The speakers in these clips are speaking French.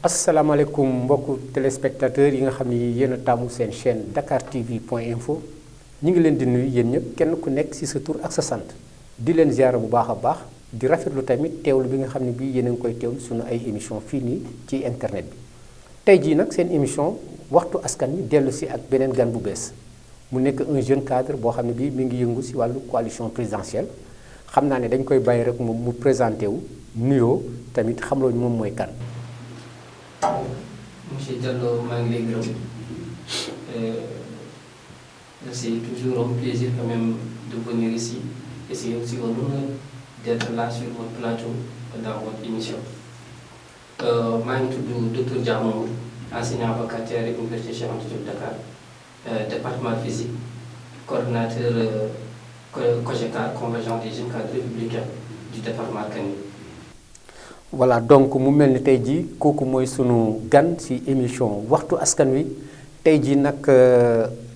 asalaamaaleykum mbokku téléspectateurs yi nga xam ni yéen a taamu seen chaîne dakartv.info ñu ngi leen di nuyu yéen ñëpp kenn ku nekk ci sa tur ak sa sant di leen ziara bu baax a baax di rafetlu tamit teewlu bi nga xam ne bii yéen a ngi koy teewlu suñu ay émission fii nii ci internet bi tey jii nag seen émission waxtu askan wi dellu si ak beneen gan bu bees mu nekk un jeune cadre boo xam ne bii mi ngi yëngu si wàllu coalition présidentielle xam naa ne dañ koy bàyyi rek mu présenté wu nuyoo tamit xamloo moom mooy kan. Monsieur Diallo maa ngi lay gërëm c'est toujours un plaisir quand même de venir ici et c'est aussi un honneur d'être là sur votre plateau dans votre émission. maa ngi tudd docteur Dia Mamadou enseignant vacataire à l'université Cheikh Anta Diop Dakar département physique coordonnateur COJECAR convergence des jeunes cadres républicains du département Kani. voilà donc mu mel ni tey jii kooku mooy sunu gan ci émission waxtu askan wi tey jii nag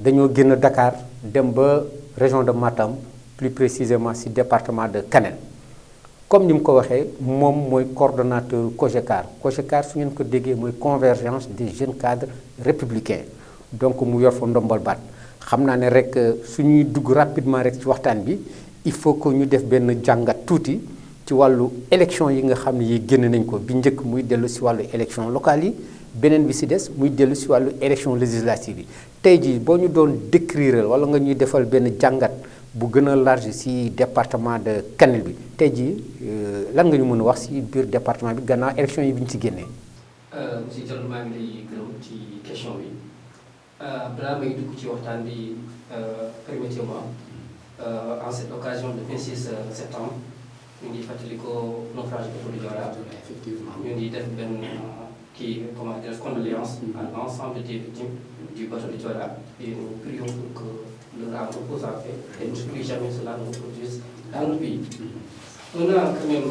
dañoo génn Dakar dem ba région de Matam plus précisément ci département de Kanel comme ni mu ko waxee moom mooy coordonnateur COJECAR su ngeen ko déggee mooy convergence des jeunes cadres républicains donc mu yor fa ndombal baat xam naa ne rek suñuy dugg rapidement rek ci waxtaan bi il faut que ñu def benn jàngat tuuti ci wàllu élection yi nga xam ne yi génn nañ ko bi njëkk muy dellu si wàllu élection locale yi beneen bi si des muy dellu si wàllu élection législative yi tey jii boo ñu doon décrire wala nga ñuy defal benn jàngat bu gën a large si département de Kanel bi tey jii lan nga ñu mën a wax si biir département bi gannaaw élection yi bi ñu ci génnee. monsieur Diallo maa ngi lay gërëm ci question bi balaa may dugg ci waxtaan bi permettez-moi en cette occasion de 26 septembre. ñu ngi fàttali ko naufrage bateau du Joola effectivement ñu ngi def benn comment dire condoléances à l'ensemble des victimes du bateau du Joola et nous prions pour que leur âme repose en paix et que plus jamais cela ne se produise dans le pays. On a quand même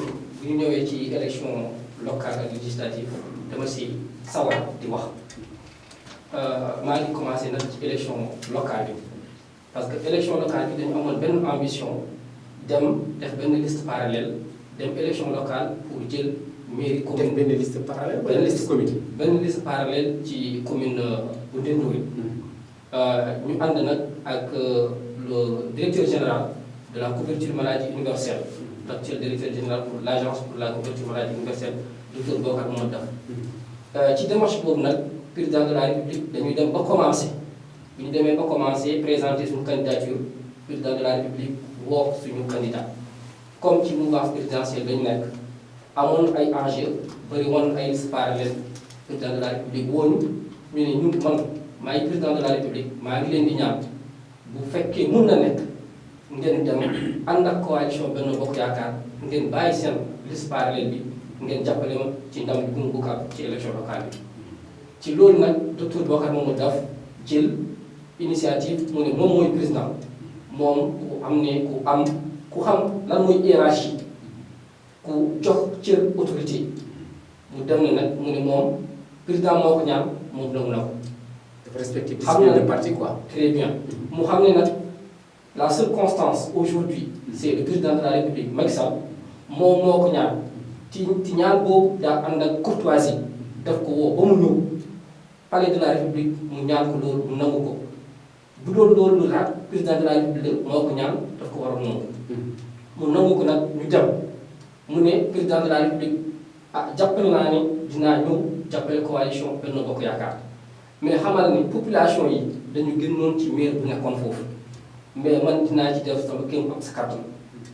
bu ñu ñëwee ci élection locale ak législative dama si sawar di wax maa ngi commencé nag ci élection locale bi parce que élection locale bi dañu amoon benn ambition. dem def benn liste parallèle dem élection locale pour jël mairie commune. benn liste parallèle wala liste commune. benn liste parallèle ci commune bu Ndendouri. ñu ànd nag ak le directeur général de la couverture maladie universelle l'actuel directeur général pour l'agence pour la couverture maladie universelle docteur Bocar Mamadou Daf ci démarche boobu nag président de la république dañuy dem ba commencé bu ñu demee ba commencé présenter suñu candidature président de la république. woo suñu candidat comme ci mouvance présidentielle dañu nekk amoon ay enjeux bëri woon ay liste parallèle président de la république wooñu ñu ne ñun man maay président de la république maa ngi leen di ñaan bu fekkee mun na nekk ngeen dem ànd ak coalition Benno Bokk Yaakaar ngeen bàyyi seen liste parallèle bi ngeen jàppale ma ci ndam bi mu bugg ci élection locale bi ci loolu nag docteur Bocar Mamadou Daf jël initiative mu ne moom mooy président moom ku xam lan mooy hiérarchie ku jox cër autorité mu dem ne nag mu ne moom président moo ko ñaan moom nangu na ko. dafa respecté discipline de parti quoi. très bien mu xam ne nag la seule constance aujourd'hui c'est le président de la république Macky Sall moom moo ko ñaan ci ñaan boobu daa ànd ak courtoisie daf ko woo ba mu ñëw palais de la république mu ñaan ko loolu mu nangu ko. bu doon loolu lu raad président de la république moo ko ñaan daf ko war a nangu mu nangu ko nag ñu dem mu ne président de la république jàppale naa ne dinaa ñëw jàppale coalition Benno Bokk Yaakaar mais xamal ni population yi dañu gënoon ci maire bu nekkoon foofu mais man dinaa ci def sama kéem ak sa kàttan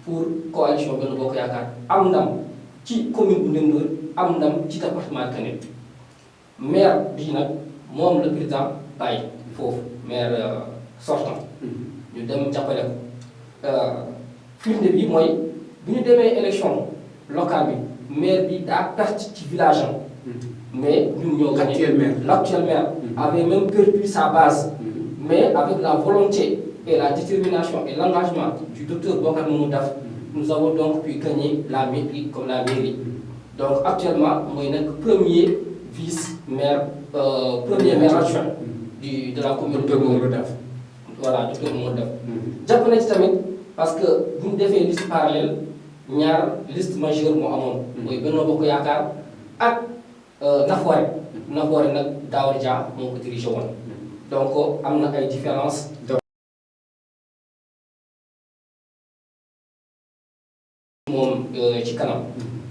pour coalition Benno Bokk Yaakaar am ndam ci commune bu Ndendour am ndam ci département Kanel maire bii nag moom la président bàyyi foofu maire sortant ñu dem jàppale ko firnde bi mooy bu ñu demee élection locale bi maire bi daa perte ci village am mais ñun ñoo gagné l'actuel maire avait même perdu sa base mais avec la volonté et la détermination et l'engagement du docteur Bocar Mamadou Daf nous avons donc pu gagner la mairie comme la mairie donc actuellement mooy nekk premier vice-maire premier maire adjoint de la commune de Mamadou Daf voilà docteur Mamadou Daf jàpp na ci tamit parce que bu ñu defee liste parallèle ñaar liste majeure moo amoon mooy Benno Bokk Yaakaar ak Nafoore nag Daouda Dia moo ko dirigé woon donc am na ay différences. moom ci kanam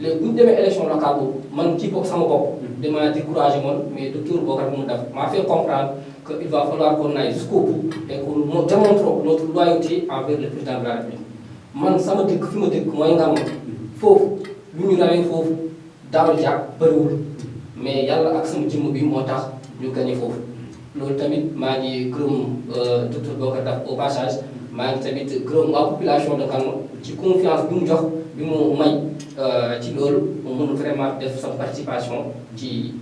léegi bu ñu demee élection locale boobu man ci bopp sama bopp damaa découragé moon mais docteur Bocar mu def m'a fait comprendre que il va falloir qu'on aille jusqu'au bout et que nous démontrons notre loyauté envers le président de la République man sama dëkk fi ma dëkk mooy nga foofu lu ñu rawee foofu Daouda Dia bëriwul mais yàlla ak sama jëmm bi moo tax ñu gagné foofu loolu tamit maa ngi gërëm docteur Bocar daf au passage maa ngi tamit gërëm waa population de Kano ci confiance bi mu jox bi mu may ci loolu mu mën vraiment def sa participation ci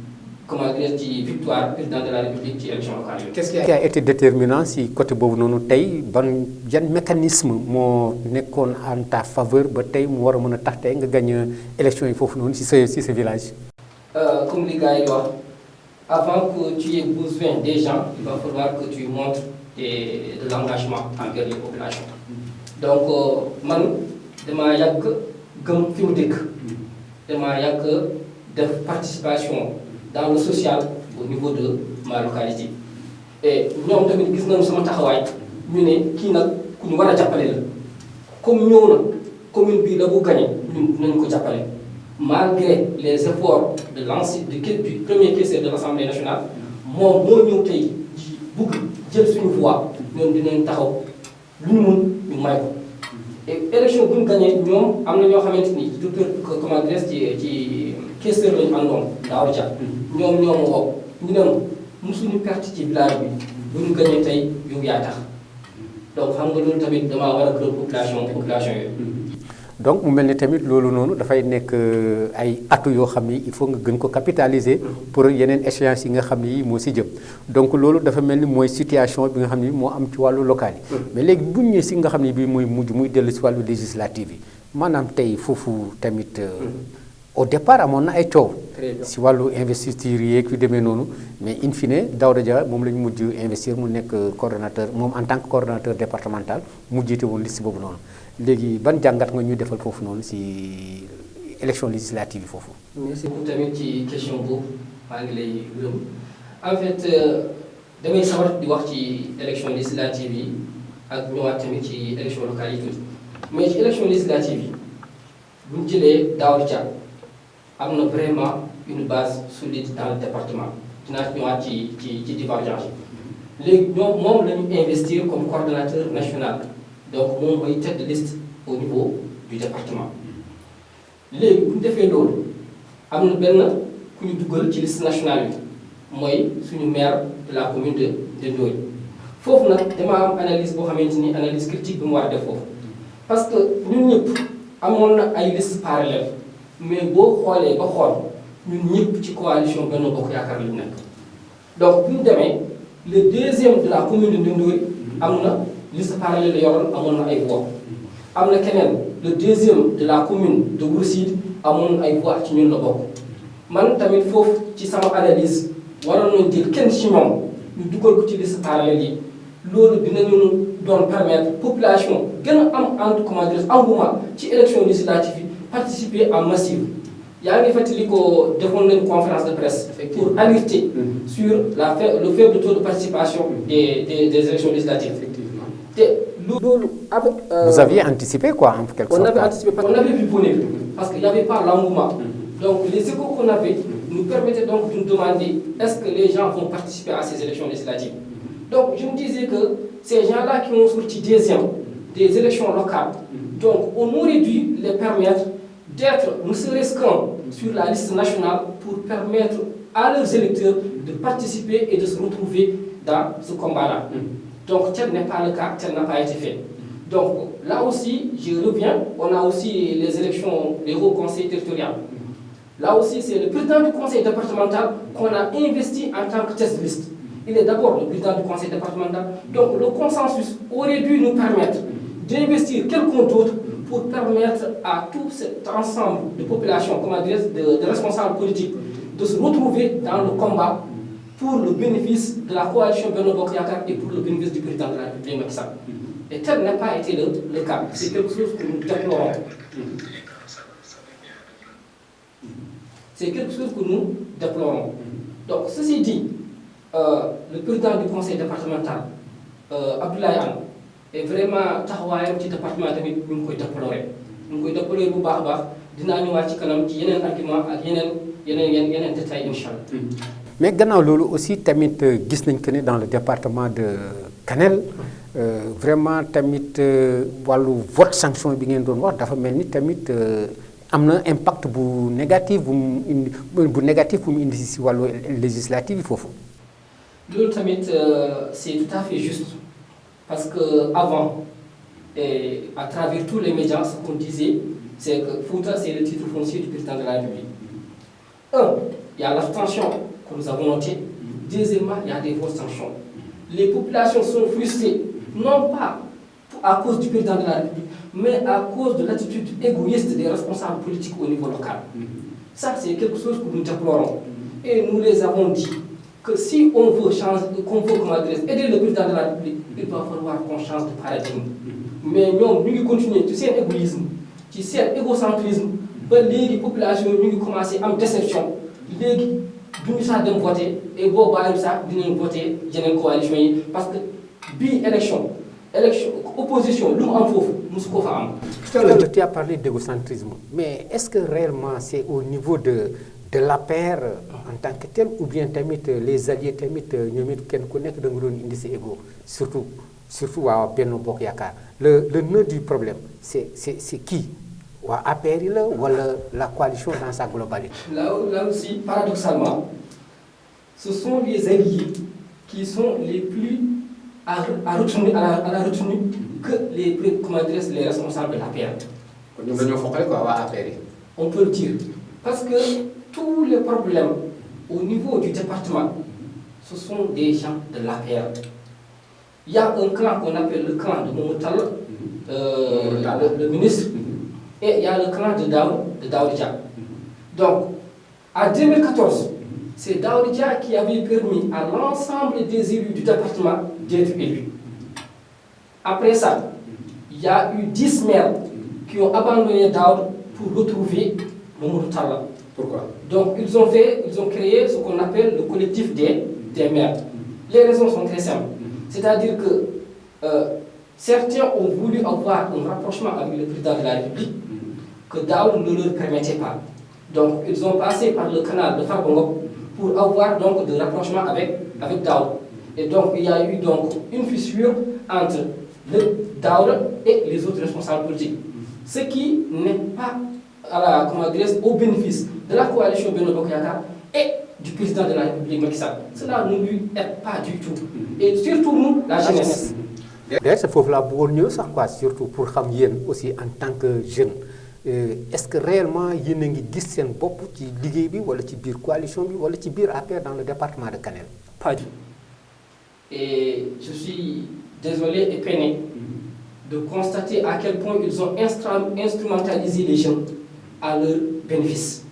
comment dire ci victoire président de la République ci élection locale yooyu. Qu'est-ce qui a été déterminant si côté boobu noonu tey ban yan mécanisme moo nekkoon en ta faveur ba tey mu war a mën a tax tey nga gagné élection yi foofu noonu si sa village. Comme li gars yi wax avant que tu aies besoin des gens il va falloir que tu montres de l'engagement envers les populations. Donc man damaa yàgg gëm fi mu dëkk damaa yàgg def participation dans le social au niveau de ma localité et ñoom tamit gis nañu sama taxawaay ñu ne kii nag ku ñu war a jàppale la comme ñëw na commune bi la bu gagné ñun dinañ ko jàppale malgré les efforts de du premier caissier de l'Assemblée nationale moom moo ñëw tey ci bugg jël suñu voix ñoom dinañ taxaw lu ñu mun ñu may ko et élection bu ñu gagné ñoom am na ñoo xamante ni docteur comment dire ci questeur lañu àndoon Daouda Dia ñoom ñoo ma woo ñu ne mosuñu perte ci village bi bu ñu gagné tey yow yaa tax donc xam nga loolu tamit damaa war a gërëm population yooyu. donc mu mel ni tamit loolu noonu dafay nekk ay atu yoo xam ni il faut nga gën ko capitaliser pour yeneen échéances yi nga xam ni moo si jëm donc loolu dafa mel ni mooy situation bi nga xam ni moo am ci wàllu local yi. mais léegi bu ñu ñëwee si nga xam ni bii mooy mujj muy dellu si wàllu législative yi maanaam tey foofu tamit au départ amoon na ay coow. si wàllu investiture yeeg yu demee noonu mais in fine Daouda Dia moom la ñu mujj investir mu nekk coordonnateur moom en tant que coordonnateur départemental mu jiite woon liste boobu noonu. léegi ban jàngat nga ñuy defal foofu noonu si élection législative yi foofu. merci beaucoup tamit ci question boobu maa ngi lay gërëm en fait damay sawar di wax ci élection législative yi ak ñëwaat tamit ci élection locale yi tuuti mais ci élection législative yi bu ñu jëlee Daouda Dia am na vraiment une base solide dans le département dinaa ñëwaat ci divergence yi léegi ñoom moom la ñu investir comme coordonnateur national. donc moom mooy tête de liste au niveau du département léegi bu ñu defee loolu am na benn ku ñu dugal ci liste nationale bi mooy suñu maire de la commune de Ndoye foofu nag dama am analyse boo xamante ni analyse critique bi mu war a def foofu parce que ñun ñëpp amoon na ay liste parallèle mais boo xoolee ba xool ñun ñëpp ci coalition Benno Bokk Yaakaar lañu nekk donc bu ñu demee le deuxième de la commune de Ndoye am na liste parallèle la yoroon amoon na ay voix am na keneen le deuxième de la commune de Ourosside amoon na ay voix ci ñun la bokk man tamit foofu ci sama analyse waroon nañu jël kenn ci ñoom ñu dugal ko ci liste parallèle yi loolu dinañu doon permettre population gën a am comment dire engouement ci élection législative yi participer en massive yaa ngi fàttali ko defoon nañu conférence de presse pour alerter sur le faible taux de participation des élections législatives. Vous aviez anticipé quoi en quelque sorte. On avait anticipé, on avait vu venir parce qu'il n'y avait pas l'engouement. Donc les échos qu'on avait nous permettaient donc de nous demander est-ce que les gens vont participer à ces élections législatives. Donc je me disais que ces gens-là qui ont sorti deuxième des élections locales, donc on aurait dû les permettre d'être, ne serait-ce qu'un, sur la liste nationale pour permettre à leurs électeurs de participer et de se retrouver dans ce combat-là. Donc tel n'est pas le cas, tel n'a pas été fait. Donc là aussi, je reviens, on a aussi les élections, les hauts conseils territoriaux. Là aussi, c'est le président du conseil départemental qu'on a investi en tant que test liste. Il est d'abord le président du conseil départemental. Donc le consensus aurait dû nous permettre d'investir quelqu'un d'autre pour permettre à tout cet ensemble de populations, comment dire, de responsables politiques, de se retrouver dans le combat pour le bénéfice de la coalition Benno Bokk Yaakaar et pour le bénéfice du président de la République Macky Sall. Et tel n'a pas été le cas. C'est quelque chose que nous déplorons. C'est quelque chose que nous déplorons. Donc, ceci dit, le président du conseil départemental, Abdoulaye Anne, est vraiment taxawaayam ci département tamit ñu ngi koy déplorer. ñu ngi koy déplorer bu baax a baax dinaa ñëwaat ci kanam ci yeneen argument ak yeneen détails incha allah. mais gannaaw loolu aussi tamit gis nañ que ne dans le département de Kanel vraiment tamit wàllu vote sanction bi ngeen doon wax dafa mel ni tamit am na impact bu négatif bu mu indi si wàllu législative yi foofu. loolu tamit c'est tout à fait juste parce que avant et à travers tous les médias ce qu'on disait c'est que Fouta c'est le titre foncier du président de la République. Il y a l'abstention que nous avons notée. Deuxièmement, il y a des votes sanctions. Les populations sont frustrées, non pas à cause du président de la République, mais à cause de l'attitude égoïste des responsables politiques au niveau local. Ça, c'est quelque chose que nous déplorons. Et nous les avons dit que si on veut changer, qu'on veut, comment dire, aider le président de la République, il va falloir qu'on change de paradigme. Mais nous allons continuer, tu sais, l'égoïsme, tu sais, l'égocentrisme, les populations nous commencé à déception. Les duñu sax dem voter et boo bàyyi sax dinañ voter yeneen coalition yi parce que bii élection opposition lu mu am foofu mosu ko fa am. Tout à l'heure tu as parlé d'égocentrisme mais est-ce que réellement c'est au niveau de l'APR en tant que tel ou bien tamit les alliés tamit ñoom it kenn ku nekk da nga doon indi sa égo surtout waa Benno Bokk Yaakaar le nœud du problème c'est qui waa APR yi la wala la coalition dans sa globalité. Là aussi, paradoxalement, ce sont les alliés qui sont les plus à la retenue que les responsables de l'APR. On peut le dire. Parce que tous les problèmes au niveau du département, ce sont des gens de l'APR. Il y a un clan qu'on appelle le clan de Momotala, le ministre. Et il y a le clan de Daoudia. Donc, en 2014, c'est Daoudia qui avait permis à l'ensemble des élus du département d'être élus. Après ça, il y a eu 10 maires qui ont abandonné Daoud pour retrouver Mamadou Talla. Pourquoi? Donc, ils ont créé ce qu'on appelle le collectif des maires. Les raisons sont très simples. C'est-à-dire que certains ont voulu avoir un rapprochement avec le président de la République que Daoud ne leur permettait pas. Donc, ils ont passé par le canal de Farbongo pour avoir donc de rapprochement avec Daoud. Et donc, il y a eu donc une fissure entre le Daoud et les autres responsables politiques. Ce qui n'est pas au bénéfice de la coalition Benno Bokk Yaakaar et du président de la République Macky Sall. Cela ne lui aide pas du tout. Et surtout nous, la jeunesse. D'ailleurs, c'est pour la bonne sax quoi, surtout pour xam yéen aussi en tant que jeune. Est-ce que réellement yéen a ngi gis seen bopp ci liggéey bi wala ci biir coalition bi wala ci biir APR dans le département de Kanel? Pas du tout. Et je suis désolé et peiné de constater à quel point ils ont instrumentalisé les jeunes à leur bénéfice.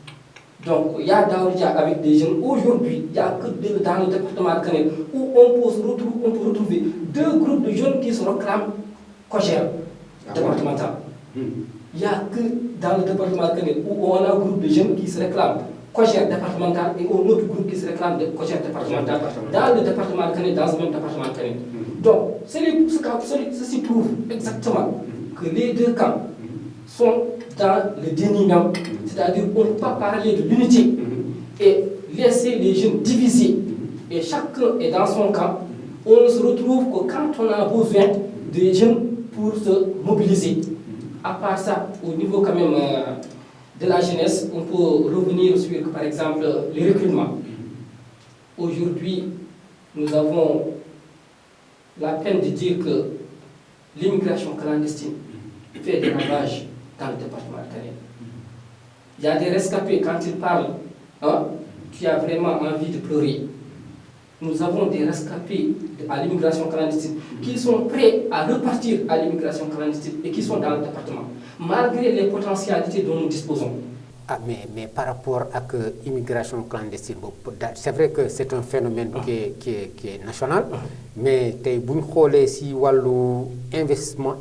Donc, il y a Daoudia avec des jeunes. Aujourd'hui, il n'y a que dans le département de Kanel où on peut retrouver 2 groupes de jeunes qui se réclament cogère départemental. Il n'y a que dans le département de Kanel où on a un groupe de jeunes qui se réclament cogère départemental et un autre groupe qui se réclame de cogère départemental dans le département de Kanel, dans ce même département de Kanel. Donc, ceci prouve exactement que les deux camps sont dans le déni même, c'est-à-dire qu'on ne peut pas parler de l'unité et laisser les jeunes divisés et chacun est dans son camp. On ne se retrouve que quand on a besoin des jeunes pour se mobiliser. À part ça, au niveau quand même de la jeunesse, on peut revenir sur, par exemple, les recrutements. Aujourd'hui, nous avons la peine de dire que l'immigration clandestine fait des ravages dans le département de Kanel. Il y a des rescapés, quand ils parlent, tu as vraiment envie de pleurer. Nous avons des rescapés à l'immigration clandestine qui sont prêts à repartir à l'immigration clandestine et qui sont dans le département, malgré les potentialités dont nous disposons. Ah, mais par rapport à l'immigration clandestine, c'est vrai que c'est un phénomène qui est national, mais si vous regardez si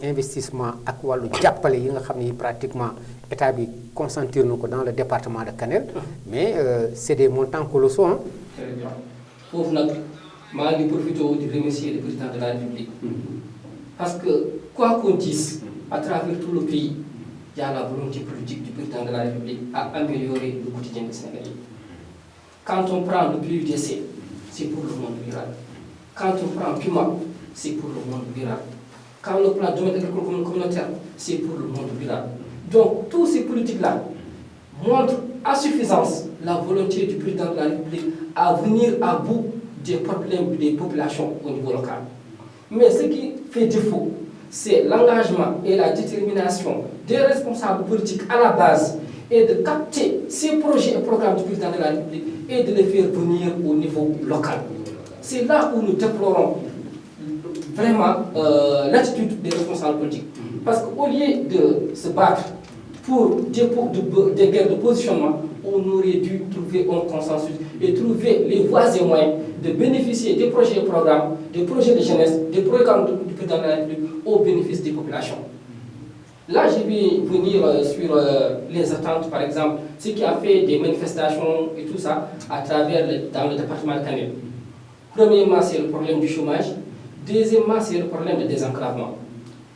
investissement ak wàllu jàppale yi nga xam ne pratiquement état bi consentir na ko dans le département de Kanel mais c'est des montants colossaux hein. Très bien foofu nag maa ngi profité di remercier le président de la République parce que quoi qu'on dise à travers tout le pays il y a la volonté politique du président de la République à améliorer le quotidien des Sénégalais. Quand on prend le PUDC, c'est pour le monde rural. Quand on prend PUMA, c'est pour le monde rural. Quand on prend le domaine agricole communautaire, c'est pour le monde rural. Donc, toutes ces politiques-là montrent à suffisance la volonté du président de la République à venir à bout des problèmes des populations au niveau local. Mais ce qui fait défaut, c'est l'engagement et la détermination des responsables politiques à la base et de capter ces projets et programmes du président de la République et de les faire venir au niveau local. C'est là où nous déplorons vraiment l'attitude des responsables politiques. Parce qu'au lieu de se battre pour des guerres de positionnement, on aurait dû trouver un consensus et trouver les voies et moyens de bénéficier des projets et programmes, des projets de jeunesse, des programmes du président de la République au bénéfice des populations. Là, je vais venir sur les attentes, par exemple, ce qui a fait des manifestations et tout ça à travers dans le département de Kanel. Premièrement, c'est le problème du chômage. Deuxièmement, c'est le problème du désenclavement.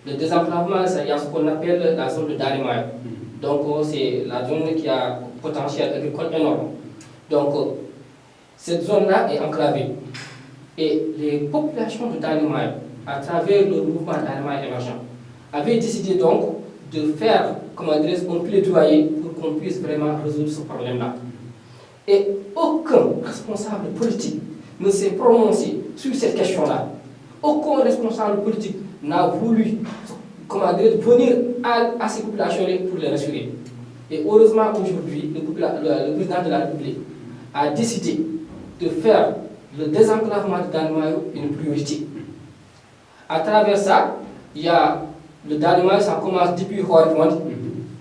Le désenclavement, il y a ce qu'on appelle la zone de Darimaya. Donc, c'est la zone qui a un potentiel agricole énorme. Donc, cette zone-là est enclavée. Et les populations de Darimaya, à travers le mouvement Darimaya émergent, avaient décidé donc de faire, comment dire, un plaidoyer pour qu'on puisse vraiment résoudre ce problème-là. Et aucun responsable politique ne s'est prononcé sur cette question-là. Aucun responsable politique n'a voulu, comment dire, venir à ces populations-là pour les rassurer. Et heureusement, aujourd'hui, le président de la République a décidé de faire le désenclavement de Darimaya une priorité. À travers ça, il y a le Darimaya, ça commence depuis Khorefond,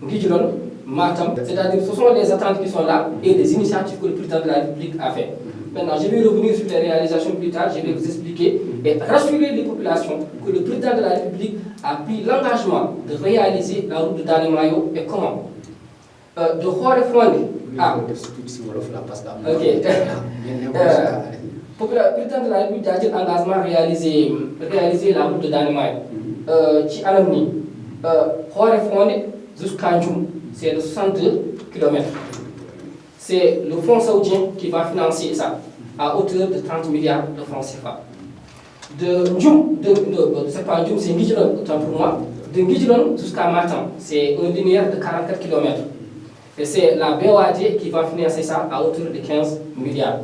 Nguidjilone, Matam. C'est-à-dire ce sont les attentes qui sont là et les initiatives que le président de la République a fait. Maintenant, je vais revenir sur les réalisations plus tard, je vais vous expliquer et rassurer les populations que le président de la République a pris l'engagement de réaliser la route de Darimaya et comment de Khorefond à... Ok. Le président de la République a dit l'engagement réaliser la route de Darimaya. Qui a amené Khorefond jusqu'à Ndioum, c'est de 62 km. C'est le fonds saoudien qui va financer ça à hauteur de 30 milliards de francs CFA. De Ndioum, c'est pas Ndioum, c'est Nguidjilone, autant pour moi. De Nguidjilone jusqu'à Matam, c'est un linéaire de 44 km. Et c'est la BOAD qui va financer ça à hauteur de 15 milliards.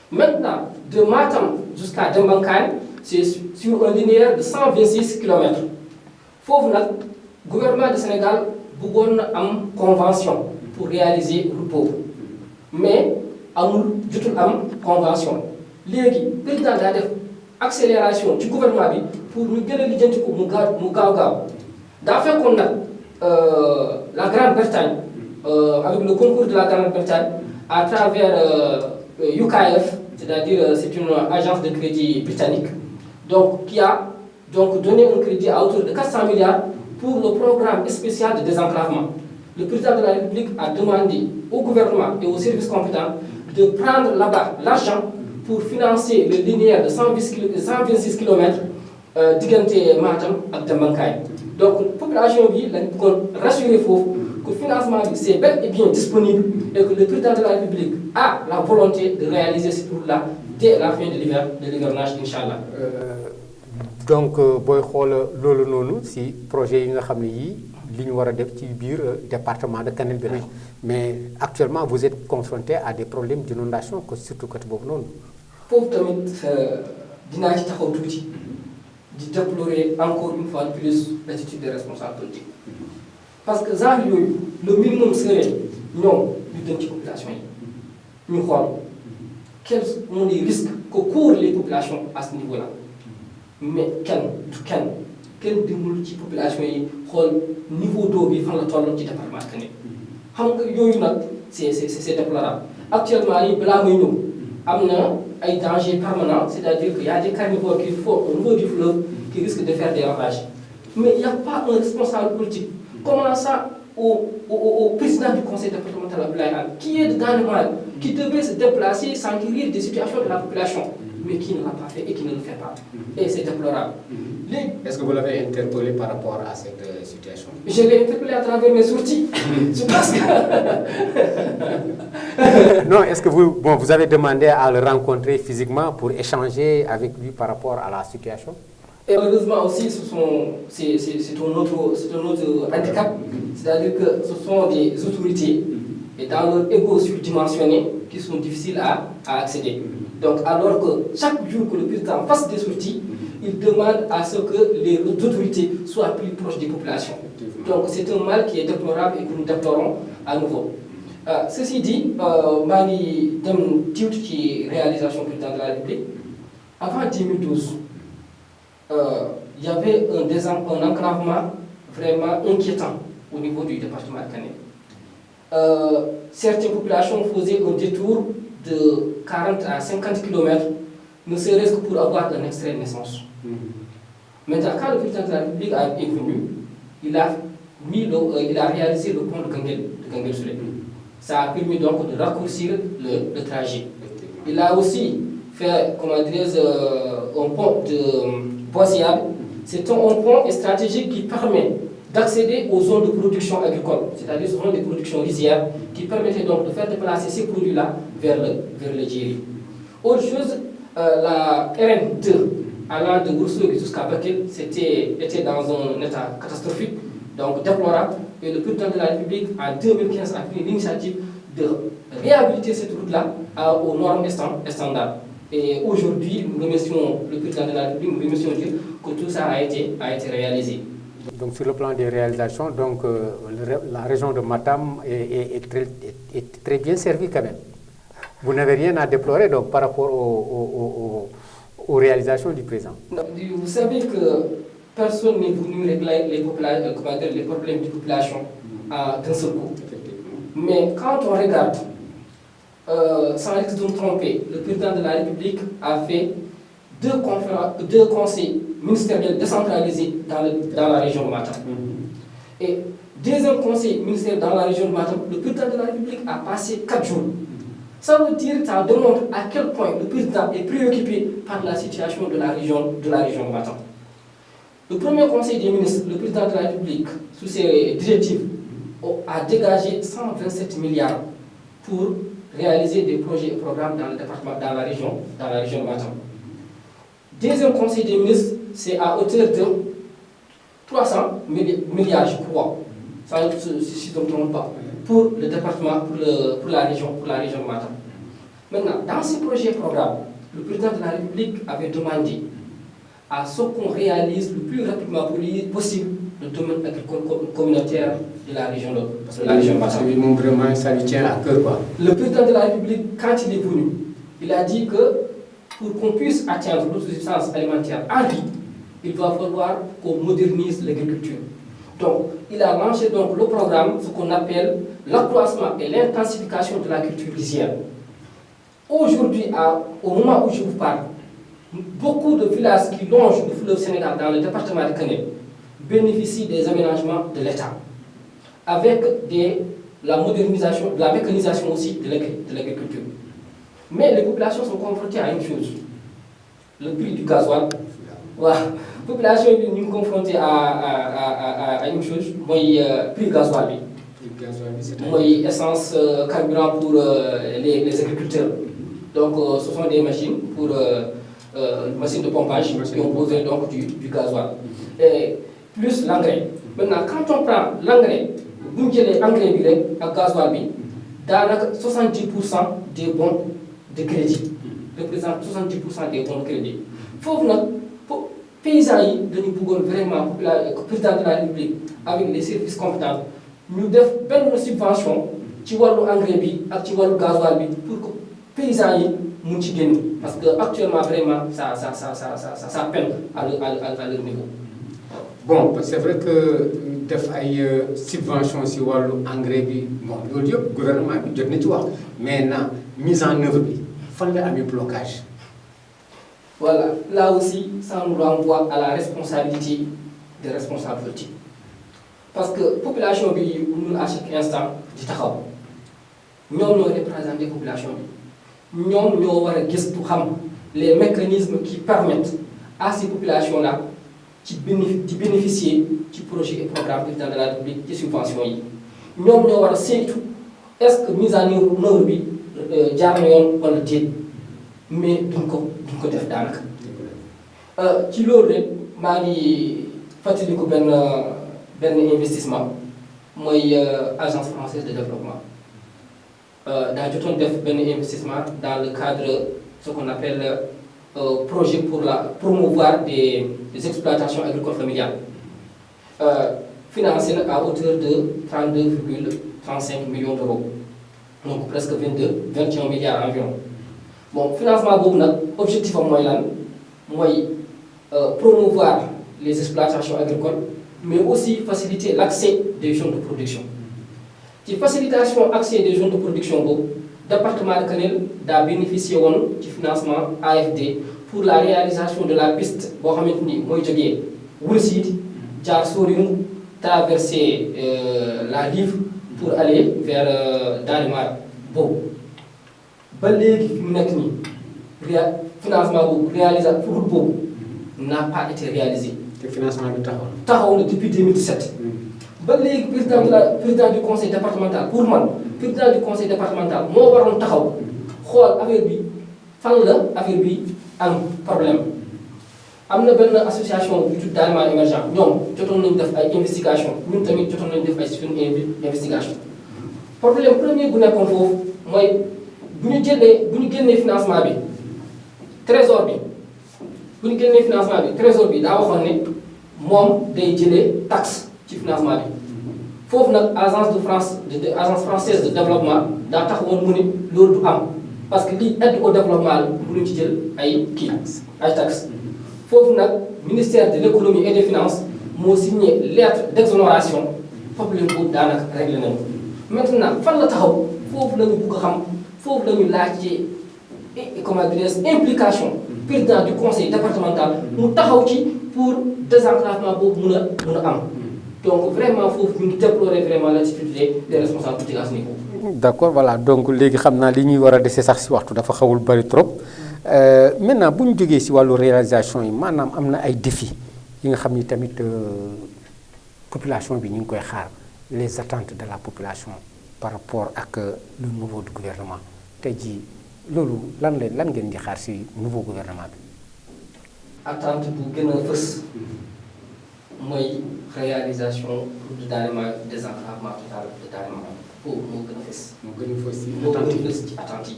Maintenant, de Matam jusqu'à Dembankagne, c'est sur un linéaire de 126 km. Il faut que le gouvernement du Sénégal ait une convention pour réaliser le pauvre. Mais il n'y a pas de convention. Le président a fait accélération du gouvernement pour nous donner l'identité pour nous gagner. D'après qu'on a la Grande-Bretagne, avec le concours de la Grande-Bretagne, à travers UKF, c'est-à-dire c'est une agence de crédit britannique, donc, qui a donc donné un crédit à hauteur de 400 milliards pour le programme spécial de désenclavement. Le président de la République a demandé au gouvernement et aux services compétents de prendre là-bas l'argent pour financer le linéaire de 126 km d'Igante Matam et Dembankagne. Donc, la population a rassuré que le financement c'est bel et bien disponible et que le président de la République a la volonté de réaliser ce tour-là dès la fin de l'hivernage, Inch'Allah. Donc, boy xol lolu nonu ci projet yi nga xamné yi liñu wara def ci biir département de Kanel bi mais actuellement vous êtes confronté à des problèmes d'inondation surtout côté bobu non. Pour tamit dina ci taxaw touti di déplorer encore une fois de plus l'attitude des responsables politiques. Parce que genre le minimum serait ñom ñu dem ci population yi ñu xol quels sont les risques que courent les populations à ce niveau-là. Mais quel dimbali ci population yi xool niveau d'eau bi fan la toll ci département Kanel xam nga yooyu nag c'est déplorable. Actuellement nii balaa may ñëw am na ay dangers permanents, c'est-à-dire qu'il y a des carnivores qui font au niveau du fleuve qui risquent de faire des ravages. Mais il n'y a pas un responsable politique. Comment ça au président du conseil départemental Abdoulaye Anne, qui est dans le mal, qui devait se déplacer, s'enquérir des situations de la population, mais qui ne l'a pas fait et qui ne le fait pas. Et c'est déplorable. Est-ce que vous l'avez interpellé par rapport à cette situation? Je l'ai interpellé à travers mes sorties. Je pense que... Non, est-ce que vous avez demandé à le rencontrer physiquement pour échanger avec lui par rapport à la situation? Et malheureusement aussi, c'est un autre handicap, c'est-à-dire que ce sont des autorités et dans leur ego surdimensionné qui sont difficiles à accéder. Donc alors que chaque jour que le président fasse des sorties, il demande à ce que les autorités soient plus proches des populations. Donc c'est un mal qui est déplorable et que nous déplorons à nouveau. Ceci dit, Mani dem titre qui réalisation président de la République, avant 2012, il y avait un enclavement vraiment inquiétant au niveau du département de Kané. Certaines populations faisaient un détour de 40 à 50 km, ne serait-ce que pour avoir un extrait de naissance. Maintenant, quand le président de la République est venu, il a réalisé le pont de Ganguel-Soulé. Ça a permis donc de raccourcir le trajet. Il a aussi fait, un pont de Boisiable. C'est un pont stratégique qui permet d'accéder aux zones de production agricole, c'est-à-dire aux zones de production rizière, qui permettait donc de faire déplacer ces produits-là vers le Djeri. Autre chose, la RN2 allant de Goursoug jusqu'à Bakel était dans un état catastrophique, donc déplorable, et le président de la République en 2015 a pris l'initiative de réhabiliter cette route-là aux normes standards. Et aujourd'hui, nous remercions le président de la République, nous remercions Dieu que tout ça a été réalisé. Donc sur le plan des réalisations, donc, la région de Matam est très bien servie quand même. Vous n'avez rien à déplorer donc, par rapport aux réalisations du président. Vous savez que personne n'est venu régler les problèmes des populations d'un seul coup. Mais quand on regarde, sans risque de me tromper, le président de la République a fait deux conseils ministériels décentralisés dans la région de Matam. Et deuxième conseil ministériel dans la région de Matam, le président de la République a passé 4 jours. Ça veut dire, ça démontre à quel point le président est préoccupé par la situation de la région de Matam. Le premier conseil des ministres, le président de la République, sous ses directives, a dégagé 127 milliards pour réaliser des projets et programmes dans le département, dans la région de Matam. Deuxième conseil des ministres, c'est à hauteur de 300 milliards, je crois, si je ne me trompe pas, pour le département, pour la région de Matam. Maintenant, dans ces projets et programmes, le président de la République avait demandé à ce qu'on réalise le plus rapidement possible le domaine agricole communautaire de la région de Matam. Vraiment, ça lui tient à cœur, quoi. Le président de la République, quand il est venu, il a dit que pour qu'on puisse atteindre l'autosubsistance alimentaire en riz, il va falloir qu'on modernise l'agriculture. Donc, il a lancé donc le programme, ce qu'on appelle l'accroissement et l'intensification de la culture rizière. Aujourd'hui, au moment où je vous parle, beaucoup de villages qui longent le fleuve Sénégal dans le département de Kané bénéficient des aménagements de l'État, avec la modernisation, de la mécanisation aussi de l'agriculture. Mais les populations sont confrontées à une chose, le prix du gasoil. Voilà. La population est confrontée à une chose, le prix du gasoil. Oui, essence, carburant pour les agriculteurs. Donc, ce sont des machines pour machines de pompage qui ont besoin donc du gasoil. Et plus l'engrais. Maintenant, quand on prend l'engrais, vous avez l'engrais avec gasoil, dans 70% des bons de crédit représente 70% des bons de crédit. Il faut que les paysans vraiment, le président de la République, avec les services compétents, nous devons une subvention qui va l'engrais et qui va le gasoil pour que les paysans aient parce qu'actuellement, vraiment, ça peine à leur niveau. Bon, c'est vrai que def ay subvention si walu engrais bi bon lolu yeb gouvernement bi jot na ci wax mais na mise en œuvre bi fan la amé blocage. Voilà, là aussi ça nous renvoie à la responsabilité des responsables politiques. parce que population bi mënul à chaque instant di taxaw ñoom ñoo représenté population bi ñoom ñoo war a gëstu xam les mécanismes qui permettent à ces populations là di bénéficier ci projet et programme président de la République ci subventions yi ñoom ñoo war a saytu est-ce que mise en œuvre bi jaar na yoon wala déet mais duñ ko def daanaka ci loolu rek maa ngi fàttaliku benn investissement mooy agence française de développement daa jotoon def benn investissement dans le cadre ce qu'on appelle projet pour promouvoir des exploitations agricoles familiales financé na à hauteur de 32,35 millions d'euros donc presque 21 milliards environ bon financement boobu nag objectif am mooy lan mooy promouvoir les exploitations agricoles mais aussi faciliter l'accès des zones de production ci facilitation accès des zones de production boobu département de Kanel daa bénéficié woon ci financement AFD pour la réalisation de la piste boo xamante ni mooy jógee Wourosside jaar Soriyung traverser la Rive pour aller vers Dalimar boobu ba léegi fi mu nekk nii financement boobu route boobu n'a pas été réalisé. te financement bi taxaw na depuis 2017. ba léegi président du conseil départemental pour man président du conseil départemental moo waroon taxaw xool affaire bi fan la affaire bi am problème am na benn association bu tudd Dalimar émergent ñoom jotoon nañu def ay investigation ñun tamit jotoon nañu def ay suñu investigation problème premier bu nekkoon foofu mooy bu ñu génnee financement bi trésor bi daa waxoon ne moom day jëlee taxe ci financement bi foofu nag agence française de développement daa taxawoon mu ne loolu du am parce que lii aide au développement la mënuñ ci jël ay taxes foofu nag ministère de l'économie et des finances moo signé lettre d'exonération problème boobu daanaka réglé nañu maintenant fan la taxaw foofu la ñu bëgg a xam foofu la ñu laajte comment dirais-je implication président du conseil départemental mu taxaw ci pour désenclavement boobu mun a am donc vraiment foofu ñu ngi déplorer vraiment l'attitude des responsables politiques à ce niveau. d'accord voilà donc léegi xam naa li ñuy war a dese sax si waxtu dafa xawul bari trop maintenant bu ñu jógee si wàllu réalisation yi maanaam am na ay défis yi nga xam ni tamit population bi ñu ngi koy xaar les attentes de la population par rapport ak le nouveau gouvernement tey jii loolu lan ngeen di xaar si nouveau gouvernement bi. attente bu gën a fës mooy réalisation route de Dalimar désenclavement total de Dalimar foofu moo gën a fës. moo gën a fës ci attente yi.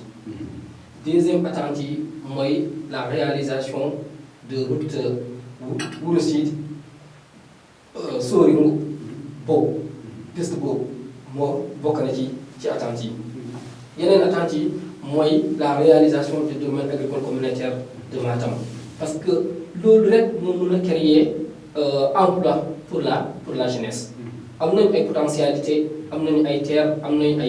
deuxième attente yi mooy la réalisation de route Wourosside Soriyung boobu piste boobu moo bokk na ci attente yi yeneen attente yi mooy la réalisation du domaine agricole communautaire de Matam parce que loolu rek moo mën a créer emploi pour la jeunesse am nañu ay potentialité am nañu ay terre am nañu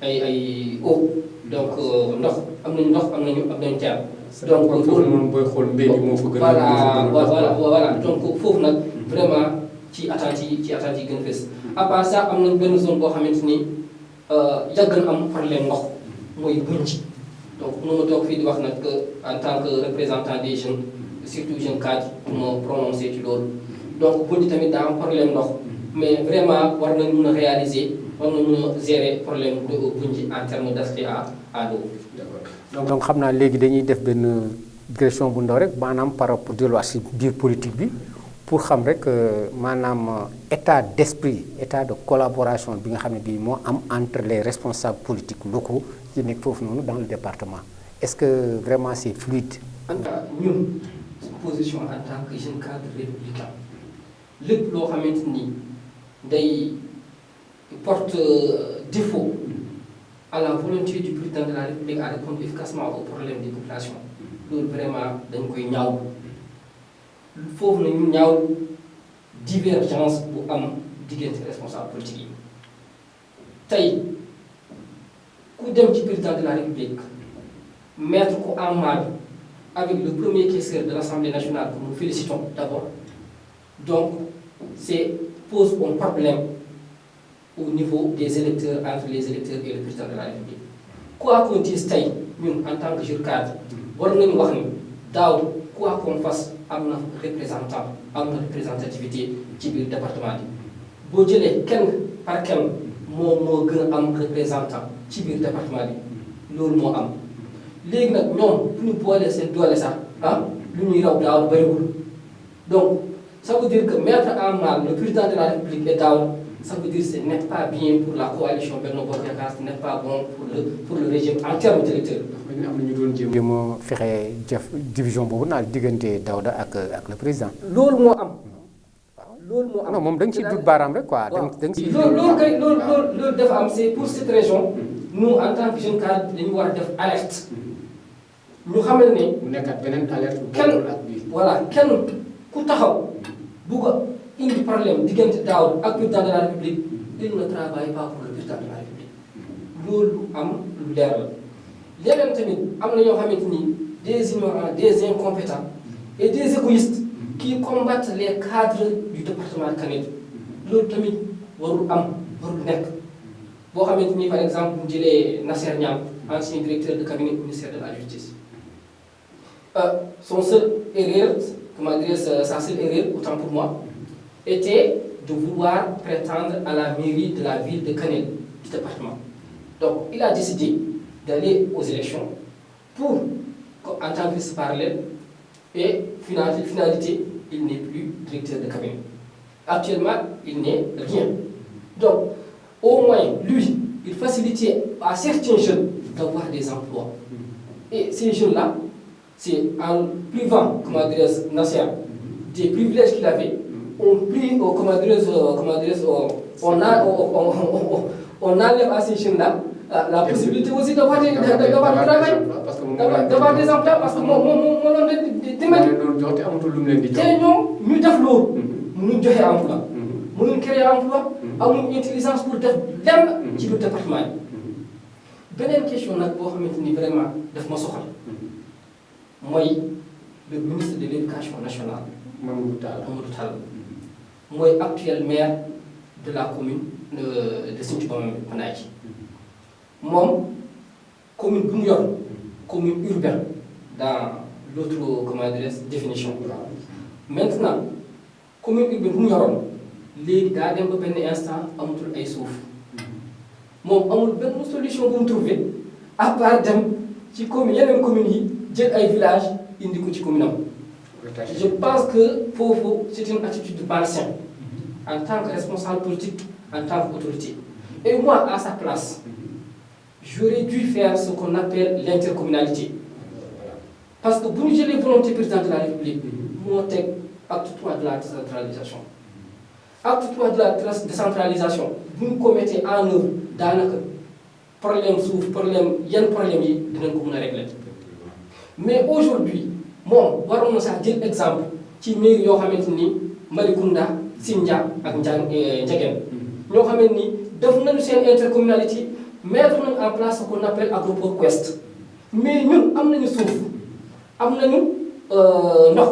ay eau donc ndox am nañu terre donc foofu noonu booy xool mbéy mi moo fa gën a voilà donc foofu nag vraiment ci attentes yi gën a fës à part ça am nañ benn zone boo xamante ni yàgg na am problème ndox mooy Bunji donc nu ma toog fii di wax nag en tant que représentant des jeunes surtout jeunes cadres pour ma prononcer ci loolu donc Bunji tamit daa am problème ndox mais vraiment war nañ mën a réaliser war nañ mën a gérer problème de Bunji en termes d'accès à l'eau. donc xam naa léegi dañuy def benn digression bu ndaw rek maanaam par rapport delluwaat si biir politique bi pour xam rek maanaam état d'esprit état de collaboration bi nga xam ne bii moo am entre les responsables politiques locaux yi nekk foofu noonu dans le département est-ce que vraiment c'est fluide. en tout cas ñun position en tant que jeune cadre républicain lépp loo xamante ni day porte défaut à la volonté du président de la République à répondre efficacement aux problèmes des populations loolu vraiment dañ koy ñaaw foofu nañu ñaaw divergence bu am diggante responsable politique yi tey ku dem ci président de la République mettre ko en marge avec le premier questeur de l'Assemblée nationale que nous félicitons d'abord donc c'est pose un problème au niveau des électeurs, entre les électeurs et le président de la République. Quoi qu'on dise tey ñun en tant que jeune cadre war nañu wax ni daaw quoi qu'on fasse am na représentant am na représentativité ci biir département bi boo jëlee kenn par kenn moo gën a am représentant ci biir département bi loolu moo am léegi nag ñoom bu ñu boolee seen doole sax lu ñuy raw daaw bëriwul donc ça veut dire que mettre en mal le président de la République et daaw ça veut dire que ce n'est pas bien pour la coalition Benno Bokk Yaakaar, ce n'est pas bon pour le régime en termes d'électeurs. am na ñu doon jéem a fexe jëf division boobu naal diggante Daouda ak le président. loolu moo am. loolu moo am non moom da nga ciy dut baaraam rek quoi. da nga ciy loolu dafa am c'est pour cette région. nous en tant que jeune cadre dañu war a def alerte. ñu xamal ne. mu nekkat beneen alerte. kenn voilà kenn ku taxaw bugg a indi problème diggante Daouda ak président de la République il ne travaille pas pour le président de la République loolu am lu leer la leneen tamit am na ñoo xamante ni des ignorants des incompétents et des égoïstes qui combattent les cadres du département de Kanel loolu tamit warul nekk boo xamante ni par exemple mu jëlee Nasser Niam ancien directeur de cabinet ministère de la justice son seul erreur comment dire sa seule erreur autant pour moi était de vouloir prétendre à la mairie de la ville de Kanel du département. Donc il a décidé d'aller aux élections pour en tant que liste parallèle et finalité il n'est plus directeur de cabinet. Actuellement il n'est rien. Donc au moins lui il facilitait à certains jeunes d'avoir des emplois. Et ces jeunes-là c'est en privant comment dire Nasser des privilèges qu'il avait. On prie, on enlève à ces jeunes-là la possibilité aussi d'avoir du travail, d'avoir des emplois parce que moo doon dimbali. te ñoom ñu def loolu. mënuñ joxe emploi. mënuñ créer emploi. amuñ intelligence pour def lenn ci biir département yi. beneen question nag boo xamante ni vraiment daf ma soxal mooy le ministre de l'éducation nationale. Mamadou Tall. Moi actuel maire de la commune de Sinthiou Bambilor. Moi, commune bu mu yor commune urbaine dans l'autre comment dire définition. Maintenant commune urbaine bu mu yoroon léegi daa dem ba benn instant amatul ay suuf moom amul benn solution bu mu trouver à part dem ci commune yeneen communes yi jël ay villages indi ko ci commune am. Je pense que c'est une attitude malsaine en tant que responsable politique, en tant qu'autorité. Et moi, à sa place, j'aurais dû faire ce qu'on appelle l'intercommunalité. Parce que pour nous, j'ai les volontés président de la République, moi, acte 3 de la décentralisation. Acte 3 de la décentralisation, vous nous commettez en œuvre dans le problème souffle, problème, il y a un problème, il y a un régler. Mais aujourd'hui, moom waroon na sax jël exemple ci mairie yoo xamante ni Malicounda Sindia ak Ndiagène ñoo xamante ni def nañu seen intercommunalité mettre nañu en place ce qu'on appelle Agroport Ouest mais ñun am nañu suuf am nañu ndox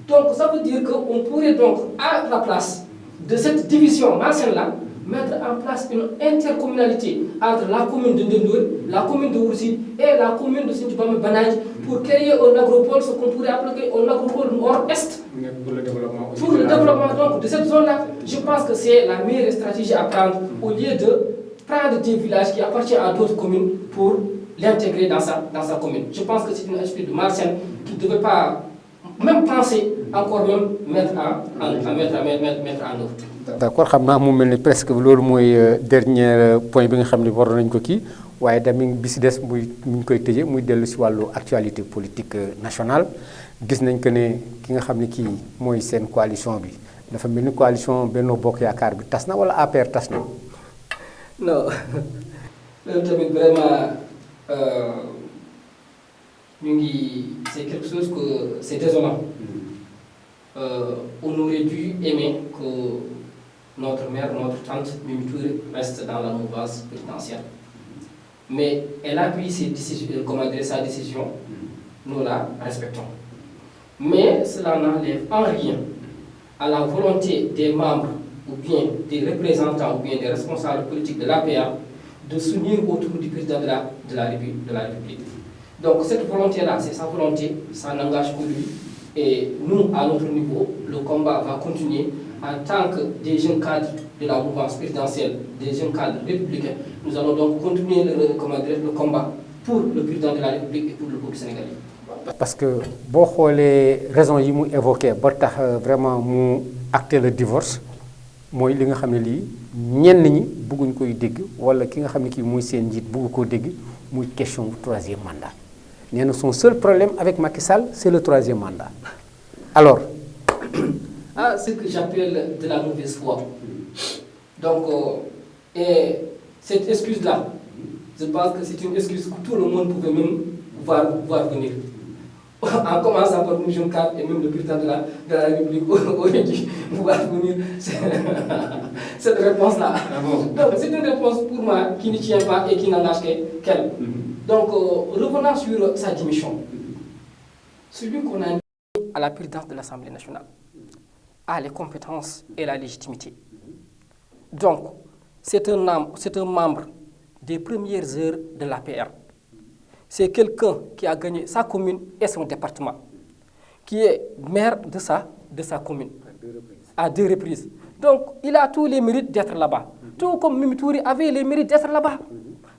donc ça veut dire que on pourrait donc à la place de cette division malsaine là mettre en place une intercommunalité entre la commune de Ndendour, la commune de Ourossy et la commune de Sinthiou Bambilor pour créer un agropole, ce qu'on pourrait appeler un agropole nord-est. Pour le développement donc, de cette zone-là, je pense que c'est la meilleure stratégie à prendre au lieu de prendre des villages qui appartiennent à d'autres communes pour l'intégrer dans sa commune. Je pense que c'est une attitude malsaine qui ne devait pas même penser encore même mettre en œuvre. D'accord xam naa mu mel ni presque loolu mooy dernier point bi nga xam ne waroon nañu ko kii waaye tamit bi si des muy ñu koy tëjee muy dellu si wàllu actualité politique nationale gis nañ que ne ki nga xam ne kii mooy seen coalition bi dafa mel ni coalition Benno Bokk Yaakaar bi tas na wala APR tas na. non loolu tamit vraiment ñu ngi c'est quelque chose que c'est désolant. On aurait dû aimer que notre mère, notre tante Mimi Touré reste dans la mouvance présidentielle. Mais elle a pris sa décision, nous la respectons. Mais cela n'enlève en rien à la volonté des membres ou bien des représentants ou bien des responsables politiques de l'APR de s'unir autour du président de la République. Donc cette volonté-là, c'est sa volonté, ça n'engage que lui. Et nous, à notre niveau, le combat va continuer en tant que des jeunes cadres de la mouvance présidentielle, des jeunes cadres républicains. Nous allons donc continuer le combat pour le président de la République et pour le peuple sénégalais. Parce que boo xoolee raisons yi mu évoqué ba tax vraiment mu acté le divorce mooy li nga xam ne lii ñenn ñi bëgguñ koy dégg wala ki nga xam ne kii mooy seen njiit bëgg koo dégg muy question du troisième mandat. nee na son seul problème avec Macky Sall c'est le troisième mandat. Alors. Ce que j'appelle de la mauvaise foi. Donc, et cette excuse-là, je pense que c'est une excuse que tout le monde pouvait même voir venir. En commençant par nous, jeunes cadres, et même le président de la République aurait dû voir venir cette réponse-là. Donc, c'est une réponse pour moi qui ne tient pas et qui n'engage qu'elle. Donc, revenant sur sa démission, celui qu'on a mis à la présidence de l'Assemblée nationale a les compétences et la légitimité. Donc, c'est un membre des premières heures de l'APR. C'est quelqu'un qui a gagné sa commune et son département, qui est maire de sa commune à 2 reprises. Donc, il a tous les mérites d'être là-bas. Tout comme Mimi Touré avait les mérites d'être là-bas.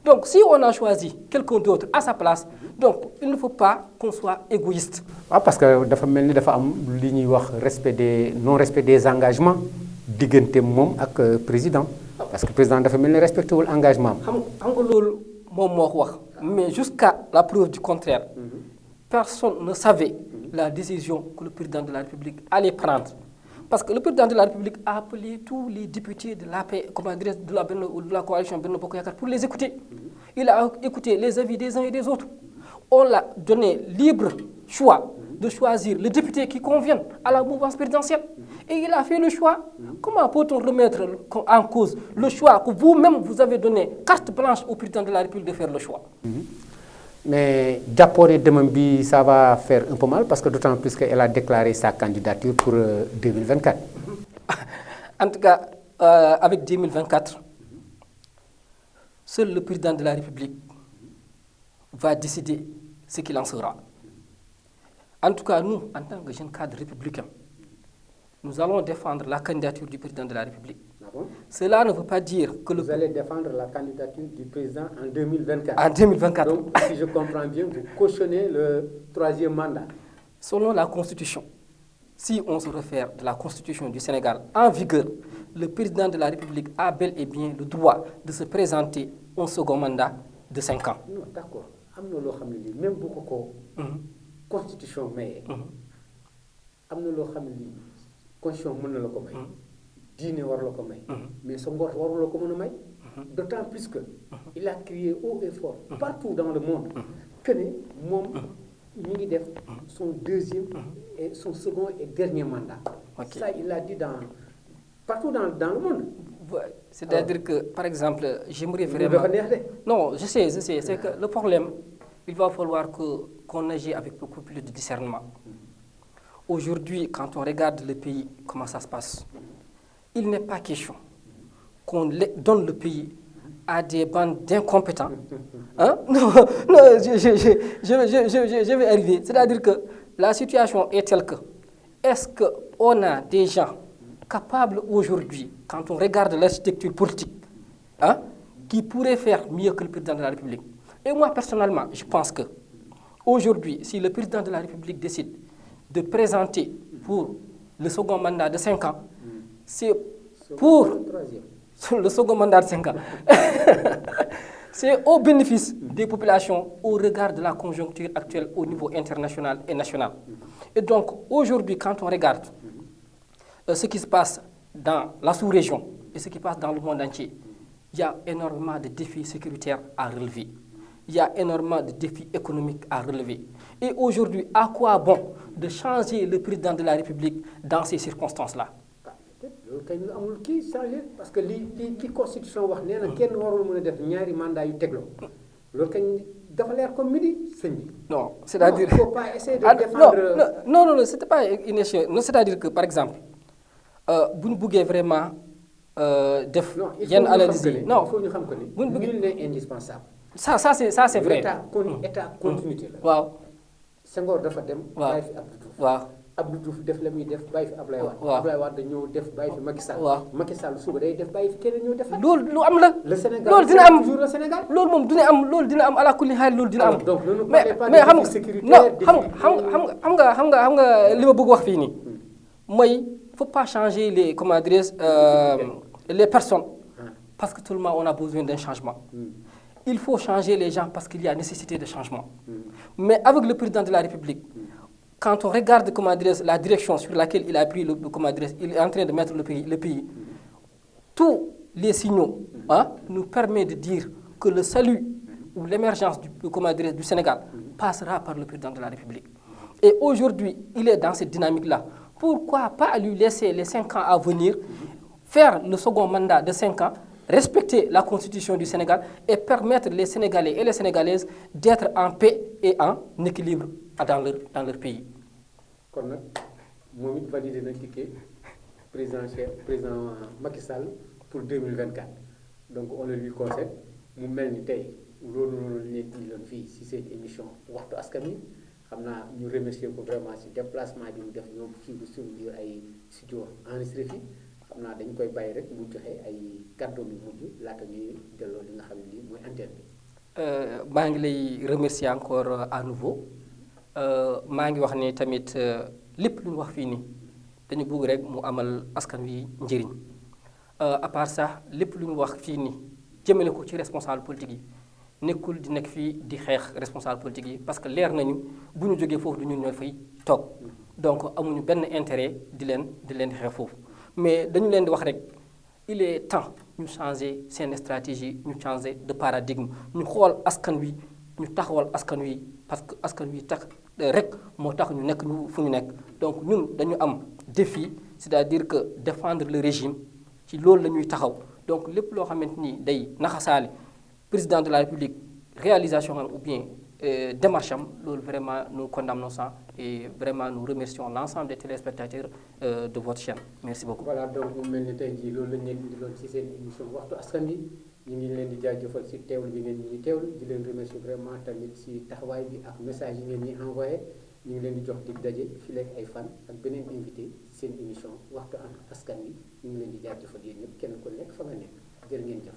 Donc, si on a choisi quelqu'un d'autre à sa place, donc il ne faut pas qu'on soit égoïste. Parce que dafa mel ni dafa am li ñuy wax non-respect des engagements diggante moom ak président. Parce que président dafa mel ni respecté wul engagement am. xam nga loolu moom moo ko wax. Mais jusqu'à la preuve du contraire, personne ne savait la décision que le président de la République allait prendre. Parce que le président de la République a appelé tous les députés de la coalition Benno Bokk Yakaar pour les écouter. Il a écouté les avis des uns et des autres. On l'a donné libre choix de choisir le député qui convient à la mouvance présidentielle. Et il a fait le choix. Comment peut-on remettre en cause le choix que vous-même vous avez donné carte blanche au président de la République de faire le choix? Mais jàppoore demam bi ça va faire un peu mal parce que d'autant plus qu'elle a déclaré sa candidature pour 2024. En tout cas, avec 2024, seul le président de la République va décider ce qu'il en sera. En tout cas, nous, en tant que jeunes cadres républicains, nous allons défendre la candidature du président de la République. Ah bon? Cela ne veut pas dire que vous allez défendre la candidature du président en 2024. En 2024. Donc, si je comprends bien, vous cautionnez le troisième mandat. Selon la Constitution, si on se réfère de la Constitution du Sénégal en vigueur, le président de la République a bel et bien le droit de se présenter un second mandat de 5 ans. Non, d'accord. Même beaucoup Constitution mais am na loo xam ne lii constitution mën na la ko may diine war la ko may mais sa ngor waru la ko mën a may d'autant plus que il a crié haut et fort partout dans le monde que ne moom ñu ngi def son deuxième et son second et dernier mandat. Ça il l'a dit partout dans le monde. C'est-à-dire que par exemple j'aimerais vraiment non je sais c'est que le problème il va falloir qu'on agisse avec beaucoup plus de discernement. Aujourd'hui, quand on regarde le pays, comment ça se passe, il n'est pas question qu'on donne le pays à des bandes d'incompétents. Hein? Non, je vais arriver. C'est-à-dire que la situation est telle que, est-ce qu'on a des gens capables aujourd'hui, quand on regarde l'architecture politique, hein, qui pourraient faire mieux que le président de la République? Et moi, personnellement, je pense que aujourd'hui, si le président de la République décide de présenter pour le second mandat de 5 ans, c'est pour le second mandat de 5 ans. C'est au bénéfice des populations au regard de la conjoncture actuelle au niveau international et national. Et donc, aujourd'hui, quand on regarde ce qui se passe dans la sous-région et ce qui se passe dans le monde entier, il y a énormément de défis sécuritaires à relever. Il y a énormément de défis économiques à relever. Et aujourd'hui, à quoi bon de changer le président de la République dans ces circonstances-là? Parce que la Constitution wax nee na kenn warul mën a def ñaari mandat yu tegloo loolu kañ dafa leer comme midi sëñ bi. Non, c'est-à-dire il ne faut pas essayer de défendre. Non, c'était pas une échec. Non, c'est-à-dire que par exemple bu ñu bëggee vraiment def non yenn analyse yi non il faut ñu xam que ni nul n'est indispensable. ça c'est vrai. état continuité la. waaw. Senghor dafa dem. waaw bàyyi fi Abdou Diouf. waaw. Abdou Diouf def la muy def bàyyi fi Ablaye Wade. waaw Ablaye Wade ñëw def bàyyi fi Macky Sall. waaw Macky Sall suba day def bàyyi fi keneen ñëw defaat. loolu lu am la. le Sénégal loolu dina am toujours le Sénégal. loolu moom dina am ala kulli xaal loolu dina am. donc ne nous mais parlez pas mais de défi sécuritaire. xam nga li ma bëgg wax fii nii. mooy faut pas changer les comment dirais les personnes. Parce que tout le monde on a besoin d'un changement. Il faut changer les gens parce qu'il y a nécessité de changement. Mais avec le président de la République, quand on regarde comment dirais la direction sur laquelle il a pris comment dirais il est en train de mettre le pays, tous les signaux nous permettent de dire que le salut ou l'émergence du Sénégal passera par le président de la République. Et aujourd'hui, il est dans cette dynamique-là. Pourquoi pas lui laisser les 5 ans à venir, faire le second mandat de 5 ans, respecter la constitution du Sénégal et permettre les Sénégalais et les Sénégalaises d'être en paix et en équilibre dans leur pays. kon nag moom it validé na ticket président Macky Sall pour 2024 donc on le lui concède mu mel ni tey loolu noonu leen di loon fii si seen émission waxtu askan wi xam naa ñu remercier ko vraiment si déplacement bi mu def ñoom fii bu suñu biir ay studio enregistré fii xam naa dañ koy bàyyi rek mu joxe ay kàddoom yu mujj laata ñuy delloo li nga xam ne lii mooy antenne bi. maa ngi lay remercier encore à nouveau maa ngi wax ni tamit lépp lu ñu wax fii nii dañu bëgg rek mu amal askan wi njëriñ à part ça lépp lu ñu wax fii nii jëmale ko ci responsable politique yi nekkul di nekk fii di xeex responsable politique yi parce que leer nañu bu ñu jógee foofu du ñun ñoo fay toog donc amuñu benn intérêt di leen di xeex foofu mais dañu leen di wax rek il est temps ñu changer seen stratégie ñu changer de paradigme ñu xool askan wi ñu taxawal askan wi parce que askan wi tax rek moo tax ñu nekk ñu fu ñu nekk donc ñun dañu am défi c'est-à-dire que défendre le régime ci loolu la ñuy taxaw donc lépp loo xamante ni day naxasaale président de la République réalisation ou bien démarche am loolu vraiment nous condamnons ça et vraiment nous remercions l'ensemble des téléspectateurs de votre chaîne merci beaucoup. voilà donc mu mel ni tey jii loolu lañ leen indiloon ci seen émission waxtu askan wi ñu ngi leen di jaajëfal ci teewlu bi ngeen ñuy teewlu di leen remercier vraiment tamit ci taxawaay bi ak message yi ngeen ñuy envoyé ñu ngi leen di jox dig daje fii léegi ay fan ak beneen invité seen émission waxtu askan wi ñu ngi leen di jaajëfal yéen ñëpp kenn ku nekk fa nga nekk jërë ngeen jëf.